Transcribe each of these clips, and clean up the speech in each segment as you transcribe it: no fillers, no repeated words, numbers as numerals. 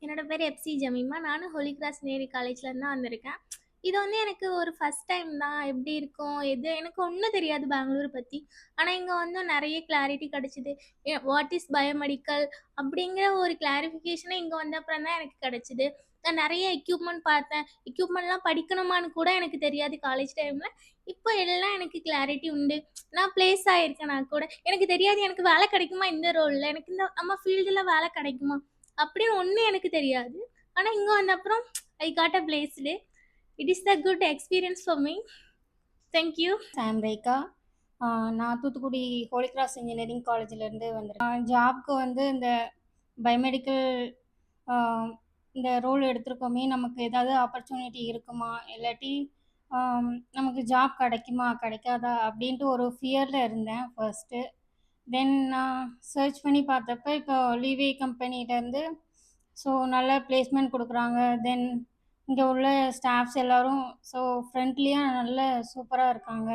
என்னோட பேர் FC Jemima. நானும் ஹோலி கிராஸ் நேரி காலேஜ்லேருந்து தான் வந்திருக்கேன். இது வந்து எனக்கு ஒரு ஃபர்ஸ்ட் டைம் தான். எப்படி இருக்கும்? எது எனக்கு ஒண்ணும் தெரியாது பெங்களூர் பத்தி. ஆனா, இங்க வந்து நெறைய கிளாரிட்டி கிடைச்சது. வாட் இஸ் பயோமெடிக்கல் அப்படிங்கிற ஒரு கிளாரிஃபிகேஷனே இங்க வந்த அப்புறம் தான் எனக்கு கிடைச்சது. நான் நெறைய எக்யூப்மென்ட் பார்த்தேன். எக்யூப்மென்ட்லாம் படிக்கணுமான்னு கூட எனக்கு தெரியாது காலேஜ் டைம்ல. இப்போ எல்லாம் எனக்கு கிளாரிட்டி உண்டு. நான் பிளேஸ் ஆயிருக்கேன் நான் கூட. எனக்கு தெரியாது எனக்கு வேலை கிடைக்குமா இந்த ரோல்ல? எனக்கு இந்த நம்ம ஃபீல்டுல வேலை கிடைக்குமா? அப்படின்னு ஒண்ணும் எனக்கு தெரியாது. ஆனா இங்க வந்த அப்புறம் I got a placed. It is the good experience for me. Thank you. Sam Rekha. நான் தூத்துக்குடி ஹோலி கிராஸ் இன்ஜினியரிங் காலேஜ்லேருந்து வந்திருக்கேன். ஜாப்க்கு வந்து இந்த பயோமெடிக்கல் இந்த ரோல் எடுத்திருக்கோமே, நமக்கு ஏதாவது ஆப்பர்ச்சுனிட்டி இருக்குமா, இல்லாட்டி நமக்கு ஜாப் கிடைக்குமா கிடைக்காதா அப்படின்ட்டு ஒரு ஃபியரில் இருந்தேன் ஃபர்ஸ்ட்டு. தென் நான் சர்ச் பண்ணி பார்த்தப்ப இப்போ லீவே கம்பெனிலேருந்து ஸோ நல்ல பிளேஸ்மெண்ட் கொடுக்குறாங்க. தென் இங்கே உள்ள ஸ்டாஃப்ஸ் எல்லாரும் ஸோ ஃப்ரெண்ட்லியாக நல்ல சூப்பராக இருக்காங்க.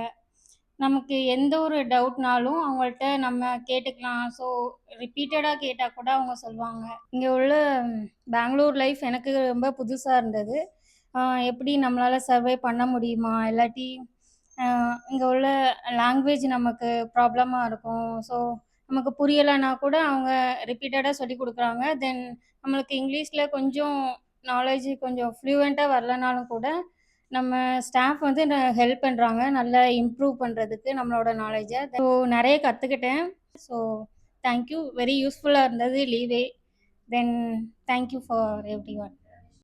நமக்கு எந்த ஒரு டவுட்னாலும் அவங்கள்ட்ட நம்ம கேட்டுக்கலாம். ஸோ ரிப்பீட்டடாக கேட்டால் கூட அவங்க சொல்லுவாங்க. இங்கே உள்ள பெங்களூர் லைஃப் எனக்கு ரொம்ப புதுசாக இருந்தது. எப்படி நம்மளால் சர்வை பண்ண முடியுமா, இல்லாட்டி இங்கே உள்ள லாங்குவேஜ் நமக்கு ப்ராப்ளமாக இருக்கும். ஸோ நமக்கு புரியலைன்னா கூட அவங்க ரிப்பீட்டடாக சொல்லி கொடுக்குறாங்க. தென் நம்மளுக்கு இங்கிலீஷில் கொஞ்சம் நாலேஜ் கொஞ்சம் ஃப்ளூயண்ட்டாக வரலனாலும் கூட நம்ம ஸ்டாஃப் வந்து ஹெல்ப் பண்ணுறாங்க நல்லா இம்ப்ரூவ் பண்ணுறதுக்கு நம்மளோட நாலேஜை. ஸோ நிறைய கற்றுக்கிட்டேன். ஸோ தேங்க்யூ, வெரி யூஸ்ஃபுல்லாக இருந்தது லீவே. தென் தேங்க்யூ ஃபார் எவ்ரி ஒன்.